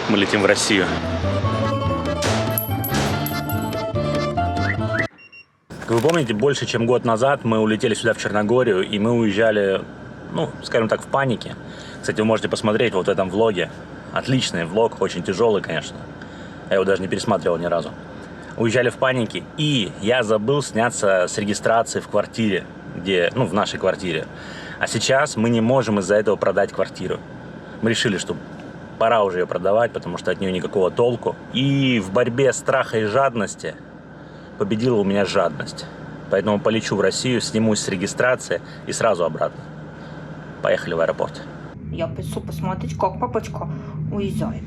Мы летим в Россию. Как вы помните, больше чем год назад мы улетели сюда, в Черногорию, и мы уезжали, ну, скажем так, в панике. Кстати, вы можете посмотреть вот в этом влоге. Отличный влог, очень тяжелый, конечно. Я его даже не пересматривал ни разу. Уезжали в панике, и я забыл сняться с регистрации в квартире, где, ну, в нашей квартире. А сейчас мы не можем из-за этого продать квартиру. Мы решили, что пора уже ее продавать, потому что от нее никакого толку. И в борьбе страха и жадности победила у меня жадность. Поэтому полечу в Россию, снимусь с регистрации и сразу обратно. Поехали в аэропорт. Я пойду посмотреть, как папочка уезжает.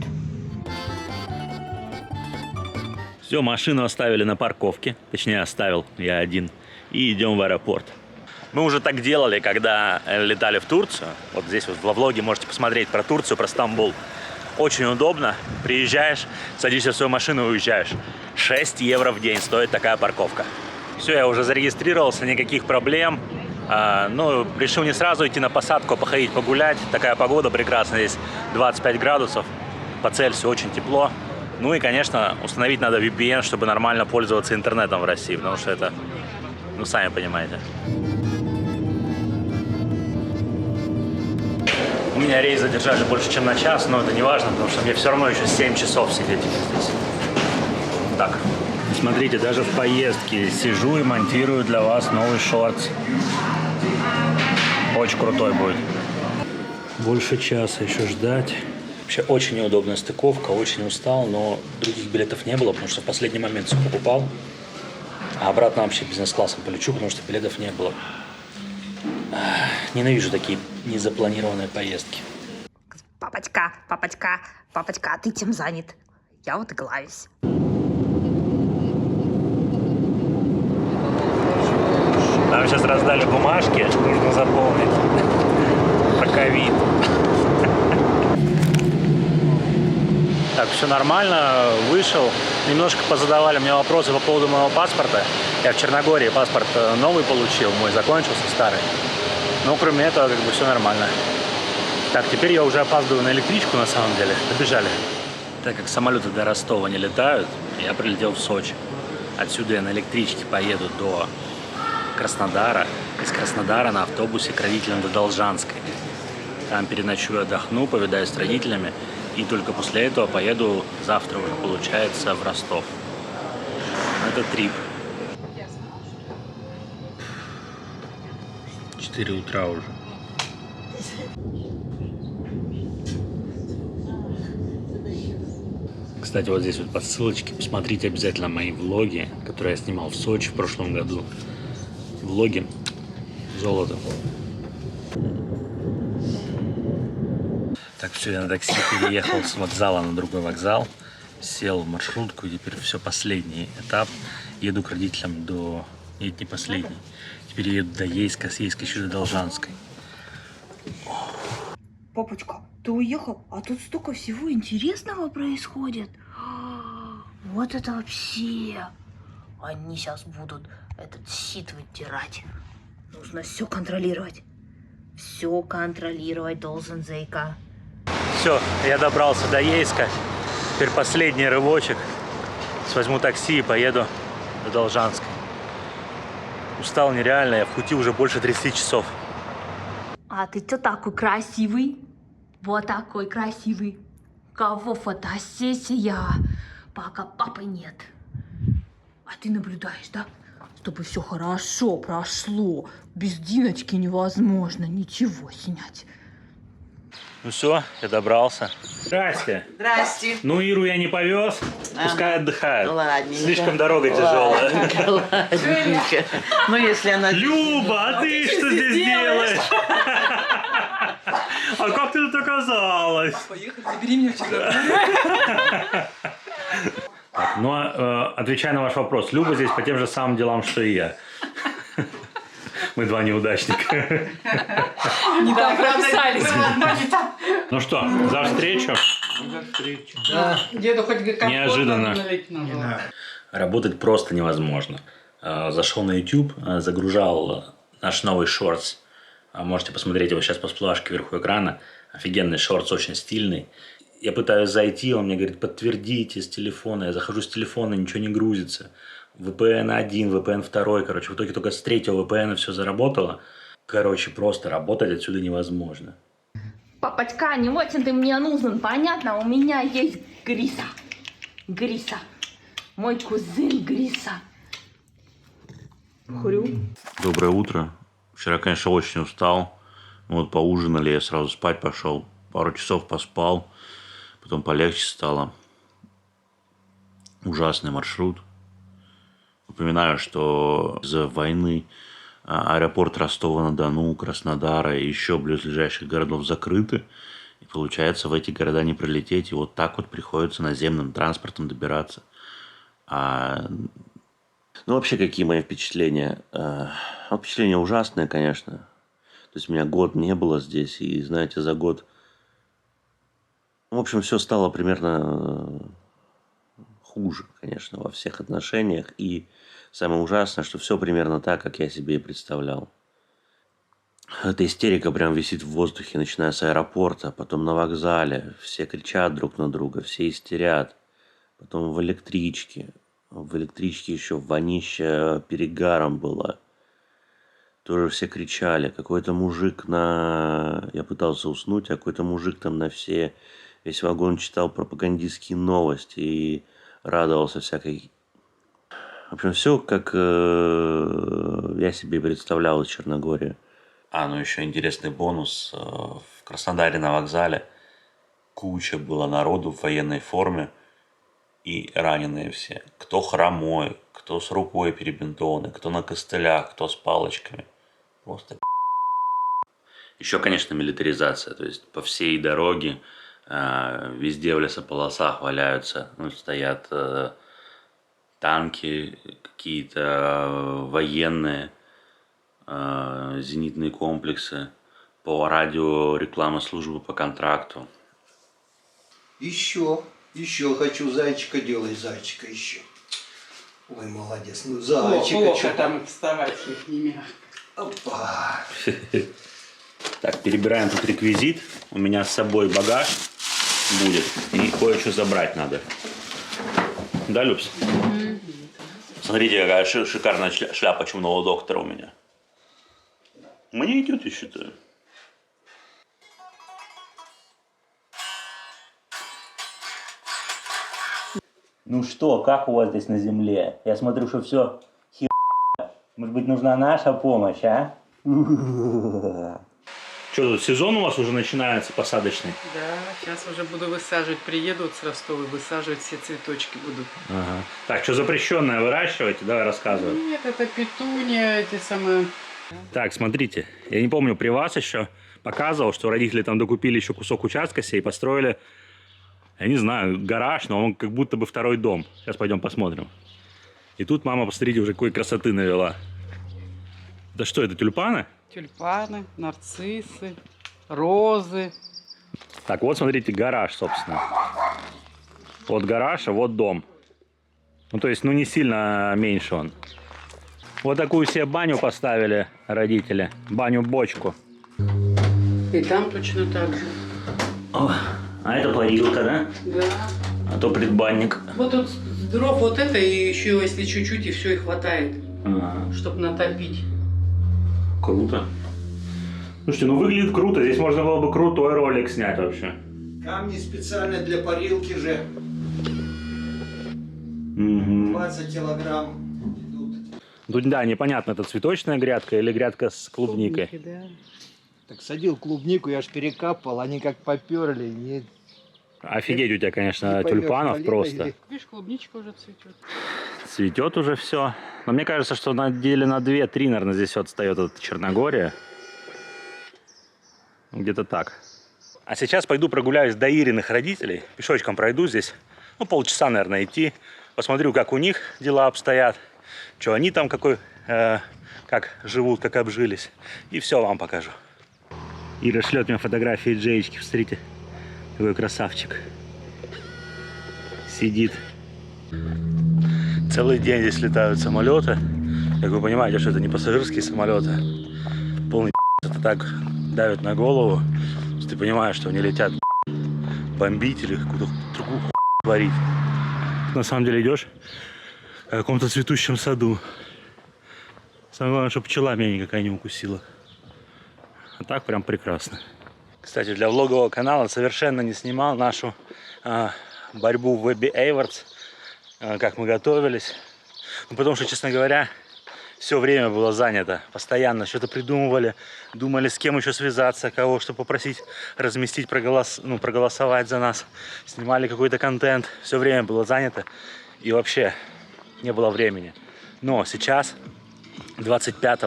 Все, машину оставили на парковке. Точнее, оставил я один. И идем в аэропорт. Мы уже так делали, когда летали в Турцию. Вот здесь вот во влоге можете посмотреть про Турцию, про Стамбул. Очень удобно. Приезжаешь, садишься в свою машину и уезжаешь. 6 евро в день стоит такая парковка. Все, я уже зарегистрировался, никаких проблем. Ну, решил не сразу идти на посадку, а походить, погулять. Такая погода прекрасная, здесь 25 градусов. По Цельсию очень тепло. Ну и, конечно, установить надо VPN, чтобы нормально пользоваться интернетом в России, потому что это, ну, сами понимаете. У меня рейс задержали больше, чем на час, но это не важно, потому что мне все равно еще 7 часов сидеть здесь. Так, смотрите, даже в поездке сижу и монтирую для вас новый шортс. Очень крутой будет. Больше часа еще ждать. Вообще очень неудобная стыковка, очень устал, но других билетов не было, потому что в последний момент все покупал. А обратно вообще бизнес-классом полечу, потому что билетов не было. Ненавижу такие незапланированные поездки. Папочка, папочка, папочка, а ты чем занят? Я вот иглаюсь. Нам сейчас раздали бумажки, нужно заполнить. Про ковид. Так, все нормально, вышел. Немножко позадавали мне вопросы по поводу моего паспорта. Я в Черногории паспорт новый получил, мой закончился, старый. Но кроме этого, как бы все нормально. Так, теперь я уже опаздываю на электричку, на самом деле. Побежали. Так как самолеты до Ростова не летают, я прилетел в Сочи. Отсюда я на электричке поеду до Краснодара. Из Краснодара на автобусе к родителям до Должанской. Там переночую, отдохну, повидаюсь с родителями. И только после этого поеду завтра уже, получается, в Ростов. Это трип. 4 утра уже. Кстати, вот здесь вот по ссылочке посмотрите обязательно мои влоги, которые я снимал в Сочи в прошлом году. Влоги золото. Так, все, я на такси переехал с вокзала на другой вокзал. Сел в маршрутку, и теперь все, последний этап. Еду к родителям до... Нет, не последний. Теперь я еду до Ейска, с Ейска еще до Должанской. Папочка, ты уехал, а тут столько всего интересного происходит. Вот это вообще. Они сейчас будут этот щит вытирать. Нужно все контролировать. Все контролировать должен Зейка. Все, я добрался до Ейска. Теперь последний рывочек. Возьму такси и поеду до Должанской. Устал нереально, я в пути уже больше 30 часов. А ты что такой красивый? Вот такой красивый. Кого фотосессия? Пока папы нет. А ты наблюдаешь, да? Чтобы все хорошо прошло. Без Диночки невозможно ничего снять. Ну все, я добрался. Здрасте. Здрасте. Ну, Иру я не повез, пускай отдыхает. Ладненько. Слишком дорога тяжелая. Ладненько. Ну, если она... Люба, а ты что здесь делаешь? А как ты тут оказалась? Поехали, забери меня сюда. Так, ну, отвечая на ваш вопрос, Люба здесь по тем же самым делам, что и я. Мы два неудачника. Не так прописались. Ну что, за встречу? Да. Деду хоть Неожиданно. Работать просто невозможно. Зашел на YouTube, загружал наш новый шортс. Можете посмотреть его сейчас по всплывашке вверху экрана. Офигенный шортс, очень стильный. Я пытаюсь зайти, он мне говорит, подтвердите с телефона. Я захожу с телефона, ничего не грузится. VPN 1, VPN 2, короче, в итоге только с 3-го VPN все заработало. Короче, просто работать отсюда невозможно. Папочка, не очень ты мне нужен, понятно? У меня есть Гриса. Гриса. Мой кузен Гриса. Хрю. Доброе утро. Вчера, конечно, очень устал. Вот поужинали, я сразу спать пошел. Пару часов поспал. Потом полегче стало. Ужасный маршрут. Напоминаю, что из-за войны аэропорт Ростова-на-Дону, Краснодара и еще близлежащих городов закрыты. И получается, в эти города не прилететь. И вот так вот приходится наземным транспортом добираться. Ну, вообще, какие мои впечатления? Впечатления ужасные, конечно. То есть, у меня год не было здесь. И, знаете, за год... В общем, все стало примерно хуже, конечно, во всех отношениях. И самое ужасное, что все примерно так, как я себе и представлял. Эта истерика прям висит в воздухе, начиная с аэропорта, потом на вокзале. Все кричат друг на друга, все истерят. Потом в электричке. В электричке еще вонище перегаром было. Тоже все кричали. Какой-то мужик на... Я пытался уснуть, а какой-то мужик там на все... Весь вагон читал пропагандистские новости и радовался всякой... В общем, все, как я себе представлял из Черногории. Ну еще интересный бонус. В Краснодаре на вокзале куча было народу в военной форме. И раненые все. Кто хромой, кто с рукой перебинтованный, кто на костылях, кто с палочками. Просто еще, конечно, милитаризация. То есть по всей дороге везде в лесополосах валяются, стоят танки, какие-то военные, зенитные комплексы. По радио реклама службы по контракту. Еще хочу зайчика, делай зайчика еще. Ой, молодец. Ну, зайчика. Плохо там вставать с ними. Опа. Так, перебираем тут реквизит. У меня с собой багаж будет. И кое-что забрать надо. Да, Любс? Смотрите, какая шикарная шляпа чумного доктора у меня. Мне идет, я считаю. Ну что, как у вас здесь на земле? Я смотрю, что все хер***. Может быть, нужна наша помощь, а? Что тут, сезон у вас уже начинается посадочный? Да, сейчас уже буду высаживать. Приедут с Ростова, высаживать все цветочки будут. Ага. Так, что запрещенное выращиваете? Давай рассказывай. Нет, это петуния, эти самые... Так, смотрите, я не помню, при вас еще показывал, что родители там докупили еще кусок участка себе и построили, я не знаю, гараж, но он как будто бы второй дом. Сейчас пойдем посмотрим. И тут мама, посмотрите, уже какой красоты навела. Да что это, тюльпаны? Тюльпаны, нарциссы, розы. Так, вот смотрите, гараж, собственно. Вот гараж, а вот дом. Ну, то есть, не сильно меньше он. Вот такую себе баню поставили родители. Баню-бочку. И там точно так же. О, а это парилка, да? Да. А то предбанник. Вот тут дров вот это, и еще если чуть-чуть, и все, и хватает, Ага. чтобы натопить. Круто. Слушайте, выглядит круто. Здесь можно было бы крутой ролик снять вообще. Камни специально для парилки же. Угу. 20 килограмм идут. Тут, да, непонятно, это цветочная грядка или грядка с клубникой. Клубники, да. Так садил клубнику, я ж перекапывал, они как поперли. Не... Офигеть у тебя, конечно, Не поймешь, тюльпанов малина просто. или- Видишь, клубничка уже цветет. Цветет уже все. Но мне кажется, что на деле на 2-3, наверное, здесь вот отстает от Черногория. Где-то так. А сейчас пойду прогуляюсь до Ириных родителей. Пешочком пройду здесь. Полчаса, наверное, идти. Посмотрю, как у них дела обстоят. Что они там, как живут, как обжились. И все вам покажу. Ира шлет мне фотографии Джеечки. Посмотрите, какой красавчик. Сидит. Целый день здесь летают самолеты. Как вы понимаете, что это не пассажирские самолеты. Полный это так давит на голову. Ты понимаешь, что они летят бомбить или какую-то другую творить. На самом деле идешь в каком-то цветущем саду. Самое главное, чтобы пчела меня никакая не укусила. А так прям прекрасно. Кстати, для влогового канала совершенно не снимал нашу борьбу в Webby Awards, как мы готовились. Ну, потому что, честно говоря, все время было занято. Постоянно что-то придумывали, думали, с кем еще связаться, кого что попросить разместить, проголосовать за нас. Снимали какой-то контент. Все время было занято и вообще не было времени. Но сейчас, 25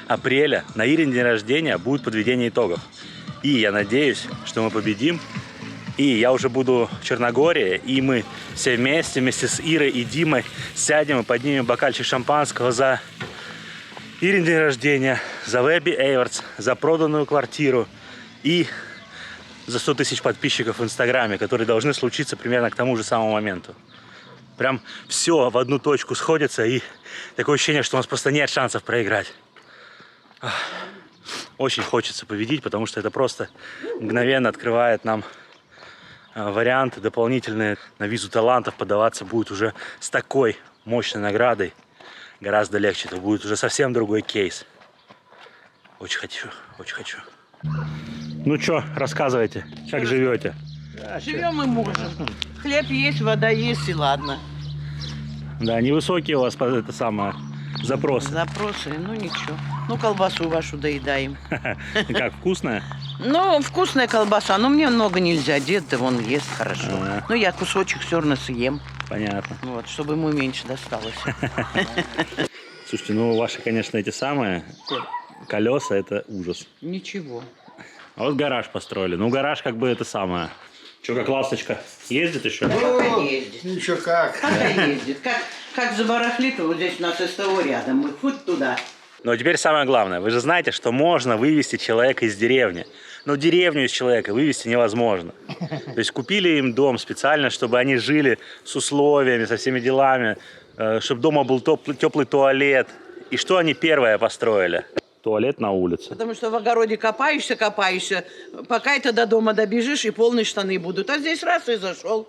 апреля, на Ирин день рождения, будет подведение итогов. И я надеюсь, что мы победим. И я уже буду в Черногории, и мы все вместе с Ирой и Димой сядем и поднимем бокальчик шампанского за Ирин день рождения, за Webby Awards, за проданную квартиру и за 100 тысяч подписчиков в Инстаграме, которые должны случиться примерно к тому же самому моменту. Прям все в одну точку сходится, и такое ощущение, что у нас просто нет шансов проиграть. Очень хочется победить, потому что это просто мгновенно открывает нам варианты дополнительные. На визу талантов подаваться будет уже с такой мощной наградой гораздо легче. Это будет уже совсем другой кейс. Очень хочу, очень хочу. Ну что, рассказывайте, как живете? Живем и можем. Хлеб есть, вода есть, и ладно. Да, невысокие у вас это самое запросы. Запросы, ну ничего. Ну, колбасу вашу доедаем. Как, вкусная? Ну, вкусная колбаса, но мне много нельзя. Дед-то вон ест хорошо. Ну, я кусочек все равно съем. Понятно. Вот, чтобы ему меньше досталось. Слушайте, ну ваши, конечно, эти самые колеса, это ужас. Ничего. А вот гараж построили. Ну, гараж как бы это самое. Че, как ласточка? Ездит еще? Пока ездит. Ничего как. Пока ездит. Как забарахлит, вот здесь у нас СТО рядом. Мы хоть туда. Но теперь самое главное. Вы же знаете, что можно вывести человека из деревни. Но деревню из человека вывести невозможно. То есть купили им дом специально, чтобы они жили с условиями, со всеми делами, чтобы дома был теплый туалет. И что они первое построили? Туалет на улице. Потому что в огороде копаешься, пока это до дома добежишь, и полные штаны будут. А здесь раз и зашел.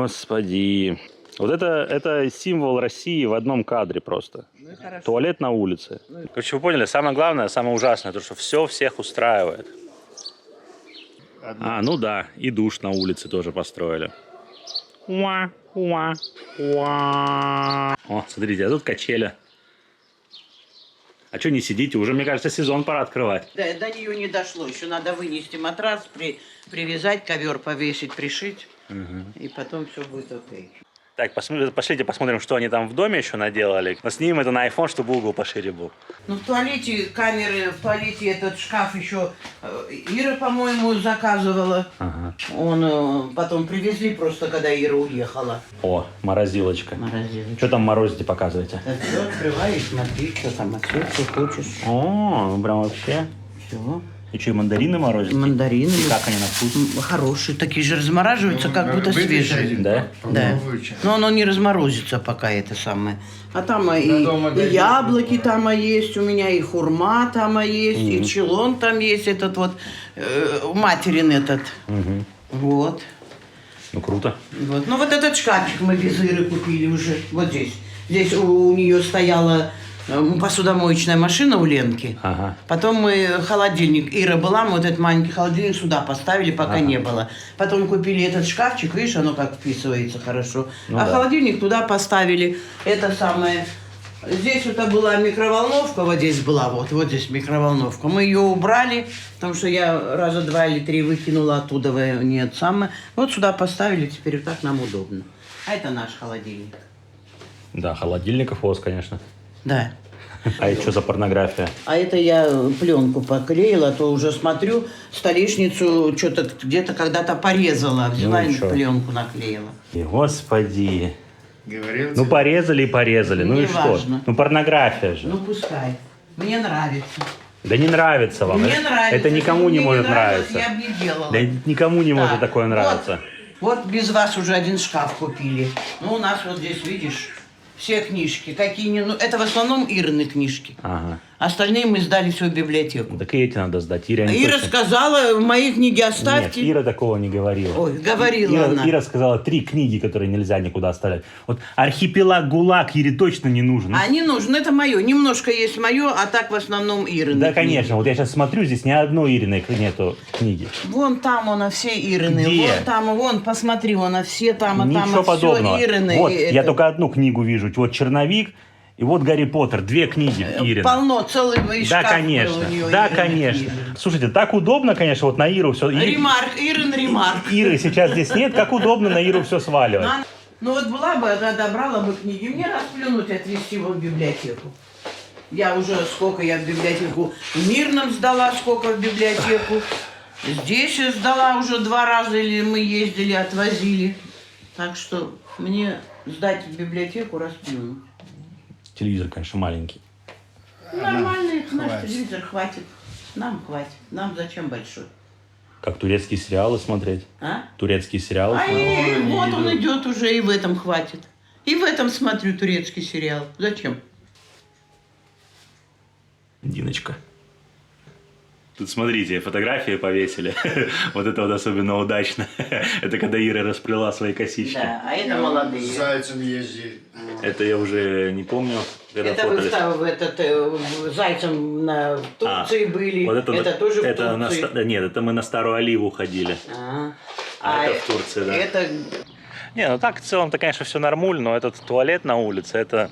Господи. Вот это символ России в одном кадре просто. Ну и хорошо. Туалет на улице. Короче, вы поняли, самое главное, самое ужасное, то, что все всех устраивает. Ну да, и душ на улице тоже построили. О, смотрите, а тут качеля. А что не сидите? Уже, мне кажется, сезон пора открывать. Да, до нее не дошло. Еще надо вынести матрас, привязать, ковер повесить, пришить. И потом все будет окей. Так, пошлите посмотрим, что они там в доме еще наделали. Но снимем это на iPhone, чтобы угол пошире был. Ну, в туалете камеры, в туалете этот шкаф еще Ира, по-моему, заказывала. Ага. Он потом привезли просто, когда Ира уехала. О, морозилочка. Морозилочка. Что там морозите, показывайте. Так, все, открывай и смотри, что там, отсюда, что хочешь. О, ну прям вообще. Все. И что, и мандарины морозите? Мандарины. И как они на вкус? Хорошие, такие же размораживаются, как будто свежие. Да? Да. Но оно не разморозится пока это самое. А там и яблоки там есть у меня, и хурма там есть, и челон там есть, этот вот материн этот. Вот. Ну круто. Вот. Ну вот этот шкафчик мы без Иры купили уже. Вот здесь. Здесь у нее стояла посудомоечная машина у Ленки. Ага. Потом мы холодильник. Ира была, мы вот этот маленький холодильник сюда поставили, пока не было. Потом купили этот шкафчик, видишь, оно как вписывается хорошо. Ну а да. холодильник туда поставили. Это самое. Здесь вот была микроволновка, вот здесь была, вот здесь микроволновка. Мы ее убрали, потому что я раза 2 или 3 выкинула оттуда, нет, самое. Вот сюда поставили, теперь вот так нам удобно. А это наш холодильник. Да, холодильников у вас, конечно. Да. А это что за порнография? А это я пленку поклеила, а то уже смотрю, столешницу что-то где-то когда-то порезала, взяла Ну и и чё? пленку наклеила. И, господи. Говорил, Ну порезали и порезали. Ну Не и что? важно. Ну порнография же. Ну пускай. Мне нравится. Да не нравится вам. Мне нравится. Это никому Если не бы мне может нравилось, нравиться. Я бы не делала. Да никому не может Так, такое нравиться. Вот без вас уже один шкаф купили. Ну, у нас вот здесь, видишь, все книжки. Какие не... Ну, это в основном Ирины книжки. Ага. Остальные мы сдали все в библиотеку. Так и эти надо сдать. Ира, не Ира точно- сказала, мои книги Нет, оставьте. Ира такого не говорила. Ой, говорила она. Ира сказала 3 книги, которые нельзя никуда оставлять. Вот «Архипелаг ГУЛАГ» Ире точно не нужен. А не нужно, это мое. Немножко есть мое, а так в основном Ирины. Да, книги. конечно. Вот я сейчас смотрю, здесь ни одной Ириной нету книги. Вон там она все Ирины. Где? Вон там, вон, посмотри, вон все там, и там, Ничего и все подобного. Ирины. Вот, и я это. только одну книгу вижу. Вот «Черновик» и вот «Гарри Поттер». 2 книги Ирины. Полно, целый Да, шкаф конечно. у нее Да, Ирины конечно. книги. Слушайте, так удобно, конечно, вот на Иру все. Ремарк. Иры сейчас здесь нет, как удобно на Иру все сваливать. Ну вот была бы, она добрала бы книги, мне расплюнуть, отвезти его в библиотеку. Я уже сколько я в библиотеку в Мирном сдала, сколько в библиотеку. Здесь я сдала уже 2 раза, или мы ездили, отвозили. Так что мне сдать в библиотеку расплюнуть. Телевизор, конечно, маленький. Нормально, наш телевизор хватит. Нам хватит. Нам зачем большой? Как турецкие сериалы смотреть. А? Турецкие сериалы А смотреть. и вот он идет уже, и в этом хватит. И в этом смотрю турецкий сериал. Зачем? Диночка. Тут смотрите, фотографии повесили. Вот это вот особенно удачно. Это когда Ира расплела свои косички. Да, а это молодые. С зайцем ездили. Это я уже не помню, когда Это вы фотались. зайцем на Турции были. Вот это тоже в это Турции. да, нет, это мы на Старую Оливу ходили. А это в Турции, да. Это Не, ну так в целом-то, конечно, все нормуль, но этот туалет на улице, это...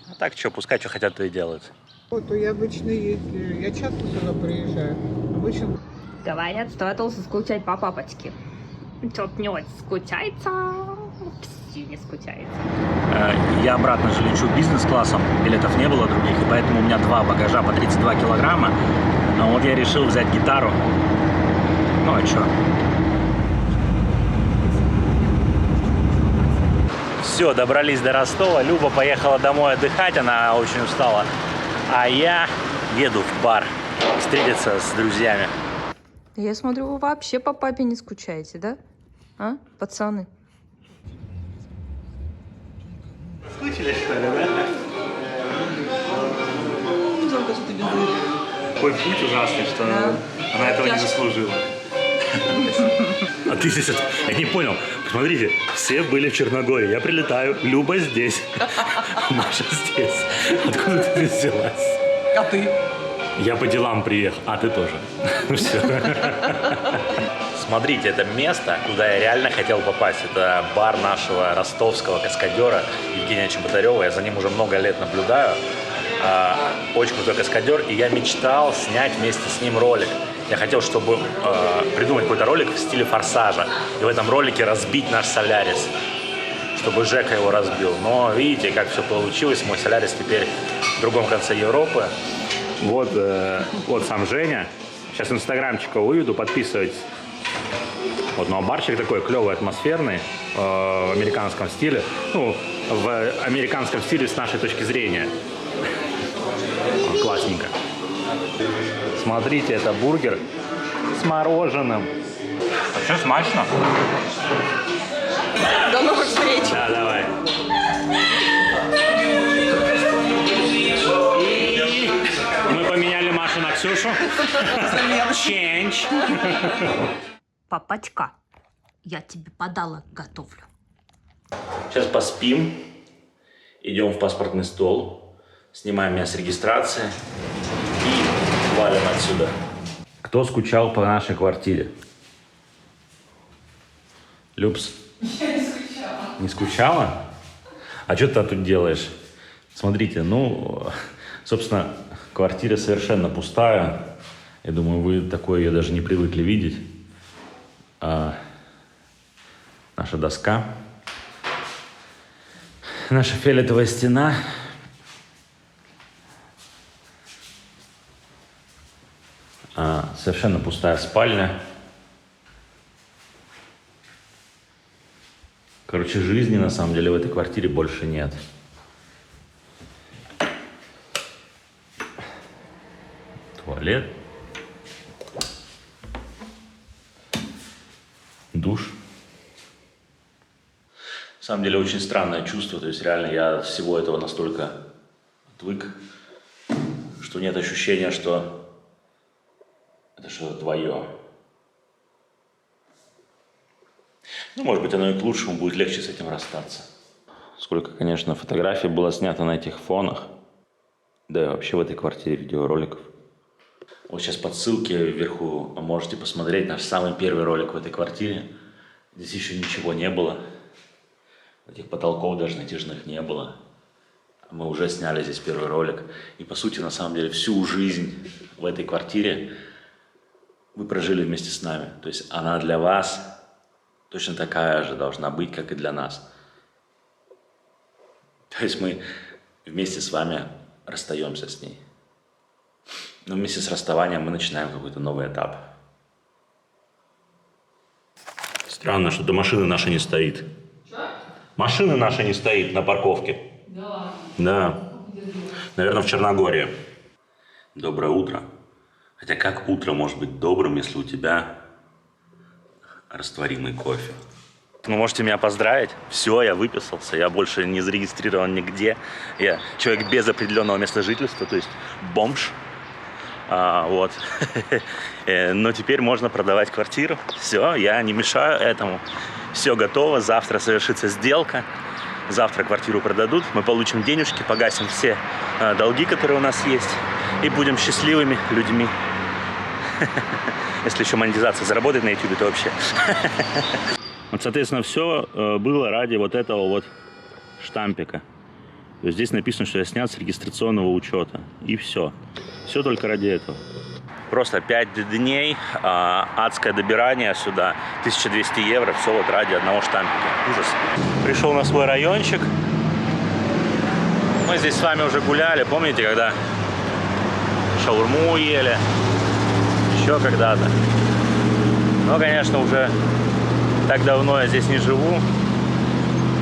Ну так, что, пускай что хотят, то и делают. Вот, я обычно ездила, я часто сюда приезжаю. Обычно Говорят, что я должен скучать по папочке. Что-то не очень скучается. Почти не скучается. Я обратно же лечу бизнес-классом, билетов не было других, и поэтому у меня 2 багажа по 32 килограмма. А вот я решил взять гитару. Ну а что? Все, добрались до Ростова. Люба поехала домой отдыхать, она очень устала. А я еду в бар встретиться с друзьями. Я смотрю, вы вообще по папе не скучаете, да? А, пацаны? Скучили, что ли, да? Такой путь ужасный, что она этого не заслужила. А ты здесь, я не понял. Посмотрите, все были в Черногории. Я прилетаю, Люба здесь, Маша здесь. Откуда ты здесь взялась? А ты? Я по делам приехал. А, ты тоже. Все. Смотрите, это место, куда я реально хотел попасть. Это бар нашего ростовского каскадера Евгения Чеботарева. Я за ним уже много лет наблюдаю. Очень крутой каскадер. И я мечтал снять вместе с ним ролик. Я хотел, чтобы придумать какой-то ролик в стиле «Форсажа». И в этом ролике разбить наш «Солярис». Чтобы Жека его разбил. Но видите, как все получилось. Мой «Солярис» теперь в другом конце Европы. Вот, вот сам Женя. Сейчас инстаграмчика выведу, подписывайтесь. Вот, ну а барчик такой клевый, атмосферный, в американском стиле. Ну, в американском стиле с нашей точки зрения. Классненько. Смотрите, это бургер с мороженым. А что, смачно? До новых встреч! Да, давай. И мы поменяли Машу на Ксюшу. Change. Папочка, я тебе подарок готовлю. Сейчас поспим. Идем в паспортный стол. Снимаем меня с регистрации. И валим отсюда. Кто скучал по нашей квартире? Люпс? Я не скучала. Не скучала? А что ты тут делаешь? Смотрите, ну, собственно, квартира совершенно пустая. Я думаю, вы такое ее даже не привыкли видеть. Наша доска. Наша фиолетовая стена. Совершенно пустая спальня. Короче, жизни на самом деле в этой квартире больше нет. Туалет. Душ. На самом деле очень странное чувство. То есть реально я от всего этого настолько отвык, что нет ощущения, что это что-то твое. Ну, может быть, оно и к лучшему, будет легче с этим расстаться. Сколько, конечно, фотографий было снято на этих фонах. Да и вообще в этой квартире видеороликов. Вот сейчас по ссылке вверху можете посмотреть наш самый первый ролик в этой квартире. Здесь еще ничего не было. Этих потолков даже натяжных не было. Мы уже сняли здесь первый ролик. И по сути, на самом деле, всю жизнь в этой квартире вы прожили вместе с нами. То есть она для вас точно такая же должна быть, как и для нас. То есть мы вместе с вами расстаемся с ней. Но вместе с расставанием мы начинаем какой-то новый этап. Странно, что до машины наша не стоит. Машина наша не стоит на парковке. Да. Да. Наверное, в Черногории. Доброе утро. Хотя как утро может быть добрым, если у тебя растворимый кофе? Вы можете меня поздравить. Все, я выписался. Я больше не зарегистрирован нигде. Я человек без определенного места жительства, то есть бомж. Вот. Но теперь можно продавать квартиру. Все, я не мешаю этому. Все готово. Завтра совершится сделка. Завтра квартиру продадут. Мы получим денежки, погасим все долги, которые у нас есть. И будем счастливыми людьми. Если еще монетизация заработает на YouTube, то вообще. Вот, соответственно, все было ради вот этого вот штампика. То есть здесь написано, что я снят с регистрационного учета. И все. Все только ради этого. Просто 5 дней, адское добирание сюда. 1200 евро. Все вот ради одного штампика. Ужас. Пришел на свой райончик. Мы здесь с вами уже гуляли. Помните, когда шаурму ели? Еще когда-то. Но, конечно, уже так давно я здесь не живу.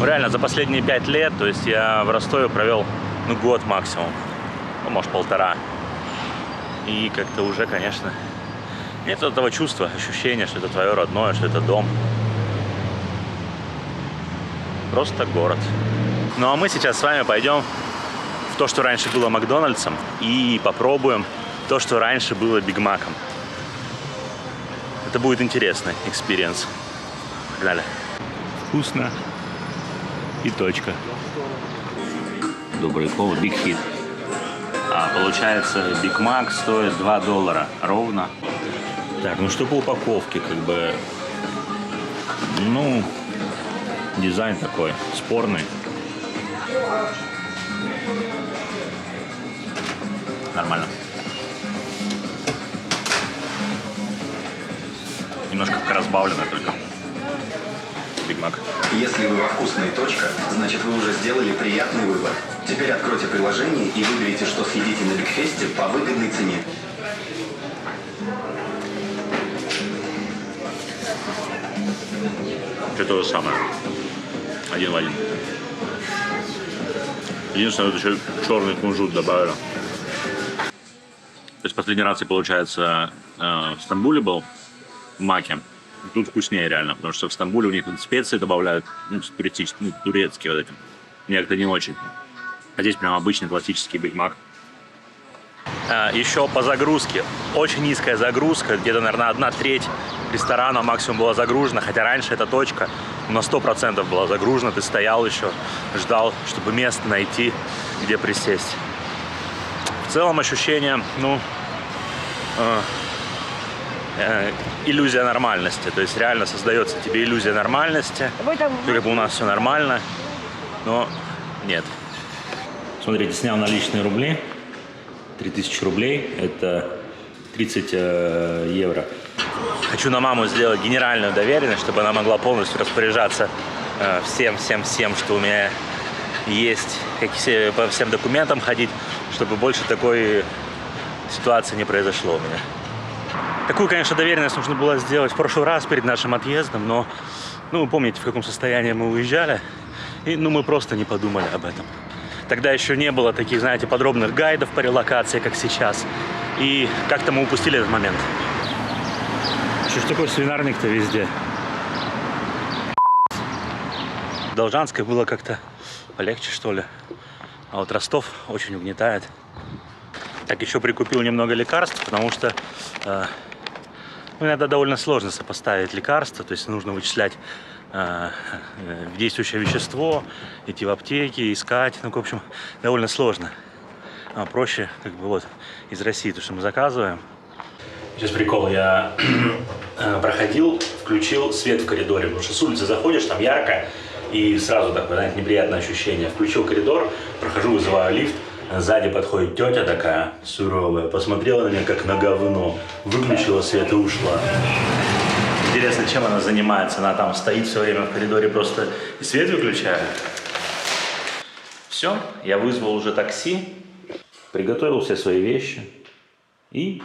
Реально, за последние 5 лет, то есть я в Ростове провел, год максимум. Ну, может, 1,5. И как-то уже, конечно, нет этого чувства, ощущения, что это твое родное, что это дом. Просто город. Ну, а мы сейчас с вами пойдем в то, что раньше было Макдональдсом, и попробуем то, что раньше было Биг Маком. Это будет интересный экспириенс. Погнали. Вкусно. И точка. Добрый повод, Big Hit. Получается, Биг Мак стоит $2 ровно. Так, ну что по упаковке, как бы, ну, дизайн такой спорный. Нормально. Немножко разбавлено только. Биг Мак. Если вы во вкусной точка, значит вы уже сделали приятный выбор. Теперь откройте приложение и выберите, что съедите на Бигфесте по выгодной цене. Все то же самое. Один в один. Единственное, тут еще черный кунжут добавили. То есть последний раз я, получается, в Стамбуле был, в Маке. Тут вкуснее реально, потому что в Стамбуле у них специи добавляют, турецкие вот эти. Мне как-то не очень. А здесь прям обычный классический Биг Мак. Еще по загрузке. Очень низкая загрузка. Где-то, наверное, 1/3 ресторана максимум была загружена. Хотя раньше эта точка на 100% была загружена. Ты стоял еще, ждал, чтобы место найти, где присесть. В целом ощущение, иллюзия нормальности. То есть реально создается тебе иллюзия нормальности. Как бы у нас все нормально. Но нет. Смотрите, снял наличные рубли. 3000 рублей. Это 30 евро. Хочу на маму сделать генеральную доверенность, чтобы она могла полностью распоряжаться всем, что у меня есть. По всем документам ходить, чтобы больше такой ситуации не произошло у меня. Такую, конечно, доверенность нужно было сделать в прошлый раз перед нашим отъездом, но, вы помните, в каком состоянии мы уезжали, и, мы просто не подумали об этом. Тогда еще не было таких, знаете, подробных гайдов по релокации, как сейчас, и как-то мы упустили этот момент. Что ж такой свинарник-то везде? В Должанской было как-то полегче, что ли. А вот Ростов очень угнетает. Так, еще прикупил немного лекарств, потому что иногда довольно сложно сопоставить лекарства. То есть нужно вычислять действующее вещество, идти в аптеки, искать. Ну, в общем, довольно сложно. Проще, как бы, вот, из России, то, что мы заказываем. Сейчас прикол, я проходил, включил свет в коридоре, потому что с улицы заходишь, там ярко, и сразу такое, знаете, неприятное ощущение. Включил коридор, прохожу, вызываю лифт, сзади подходит тетя такая суровая, посмотрела на меня как на говно, выключила свет и ушла. Интересно, чем она занимается? Она там стоит все время в коридоре просто и свет выключает. Все, я вызвал уже такси, приготовил все свои вещи и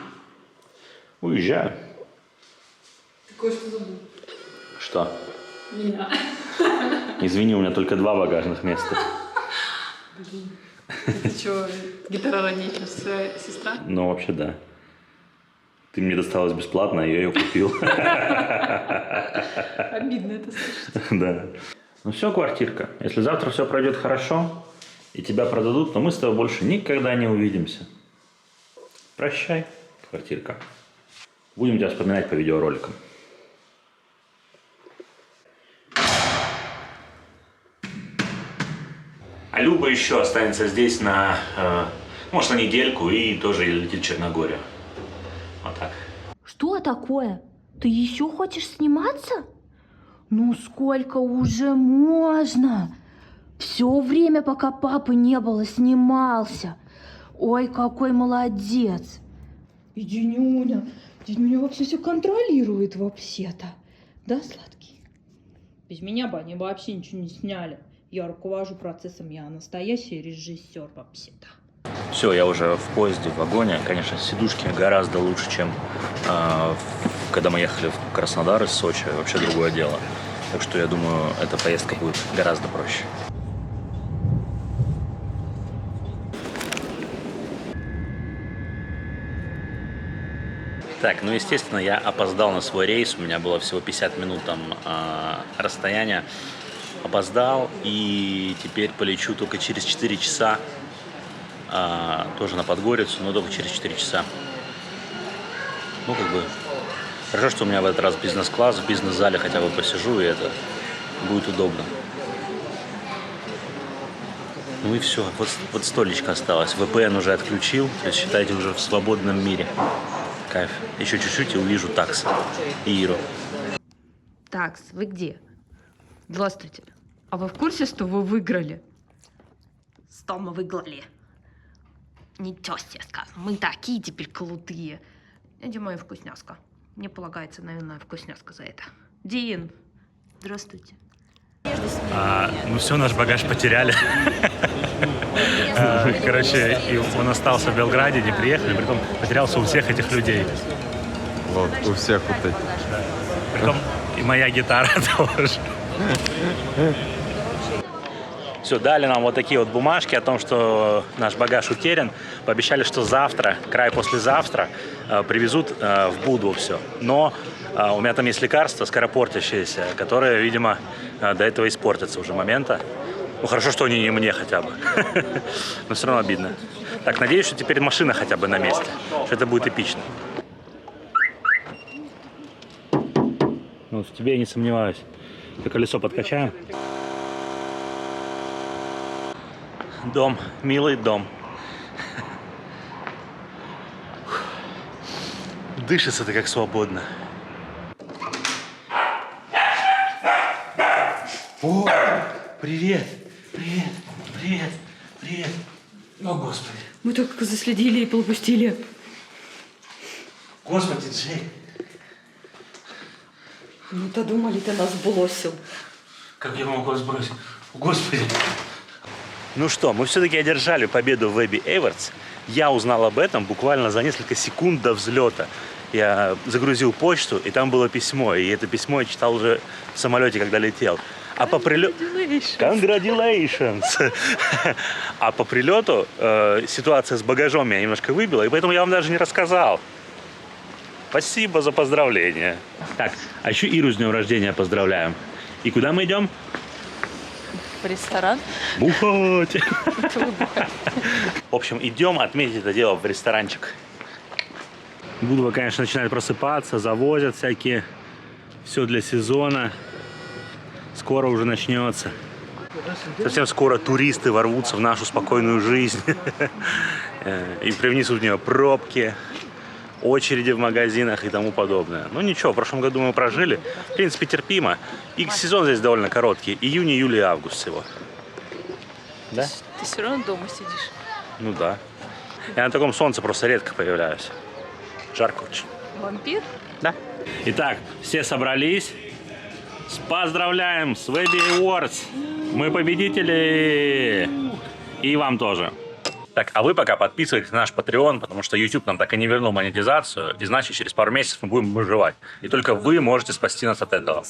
уезжаю. Ты кое-что забыл. Что? Меня. Извини, у меня только 2 багажных места. Блин. Это что, гетерородничная сестра? Ну, вообще, да. Ты мне досталась бесплатно, а я ее купил. Обидно это слышать. Да. Ну все, квартирка. Если завтра все пройдет хорошо, и тебя продадут, то мы с тобой больше никогда не увидимся. Прощай, квартирка. Будем тебя вспоминать по видеороликам. А Люба еще останется здесь на, может, на недельку и тоже летит в Черногорию. Вот так. Что такое? Ты еще хочешь сниматься? Ну сколько уже можно? Все время, пока папы не было, снимался. Ой, какой молодец. И Денюня вообще все контролирует вообще-то. Да, сладкий? Без меня бы они вообще ничего не сняли. Я руковожу процессом, я настоящий режиссер вообще-то. Все, я уже в поезде, в вагоне. Конечно, сидушки гораздо лучше, чем когда мы ехали в Краснодар из Сочи. Вообще другое дело. Так что я думаю, эта поездка будет гораздо проще. Так, ну, естественно, я опоздал на свой рейс. У меня было всего 50 минут там расстояния. Опоздал, и теперь полечу только через 4 часа. Тоже на Подгорицу, но только через 4 часа. Ну, как бы, хорошо, что у меня в этот раз бизнес-класс, в бизнес-зале хотя бы посижу, и это будет удобно. Ну и все, вот столечко осталось. VPN уже отключил, то есть считайте уже в свободном мире. Кайф. Еще чуть-чуть и увижу Такс и Иру. Такс, вы где? Здравствуйте. А вы в курсе, что вы выиграли? 100 мы выиграли. Ничего себе, скажем. Мы такие теперь крутые. Это моя вкусняшка. Мне полагается, наверное, вкусняшка за это. Дин, здравствуйте. Ну все, наш багаж потеряли. Короче, и он остался в Белграде, не приехали, притом потерялся у всех этих людей. Вот, у всех вот этих. Притом и моя гитара тоже. Все, дали нам вот такие вот бумажки о том, что наш багаж утерян. Пообещали, что завтра, край послезавтра, привезут в Буду все. Но у меня там есть лекарство скоропортящееся, которое, видимо, до этого испортится уже момента. Ну, хорошо, что они не мне хотя бы. Но все равно обидно. Так, надеюсь, что теперь машина хотя бы на месте. Что это будет эпично. Ну, в тебе я не сомневаюсь. Я колесо подкачаю. Дом, милый дом. Дышится-то как свободно. О, привет, привет, привет, привет. О, Господи. Мы только заследили и полупустили. Господи, Джей. Ну-то думали, ты нас бросил. Как я могу вас бросить? О, Господи. Ну что, мы все-таки одержали победу в Webby Awards. Я узнал об этом буквально за несколько секунд до взлета. Я загрузил почту, и там было письмо. И это письмо я читал уже в самолете, когда летел. А по прилету... Congratulations! А по прилету ситуация с багажом меня немножко выбила, и поэтому я вам даже не рассказал. Спасибо за поздравления. Так, а еще Иру с днем рождения поздравляем. И куда мы идем? в ресторан. Бухать! В общем, идем отметить это дело в ресторанчик. Будова, конечно, начинает просыпаться, завозят всякие. Все для сезона. Скоро уже начнется. Совсем скоро туристы ворвутся в нашу спокойную жизнь. И привнесут в нее пробки, очереди в магазинах и тому подобное. Ну ничего, в прошлом году мы прожили. В принципе, терпимо. И сезон здесь довольно короткий. Июнь, июль и август всего. Да? Ты все равно дома сидишь. Ну да. Я на таком солнце просто редко появляюсь. Жарко очень. Вампир? Да. Итак, все собрались. Поздравляем с Webby Awards. Мы победители. И вам тоже. Так, а вы пока подписывайтесь на наш Patreon, потому что YouTube нам так и не вернул монетизацию, и значит через пару месяцев мы будем выживать. И только вы можете спасти нас от этого.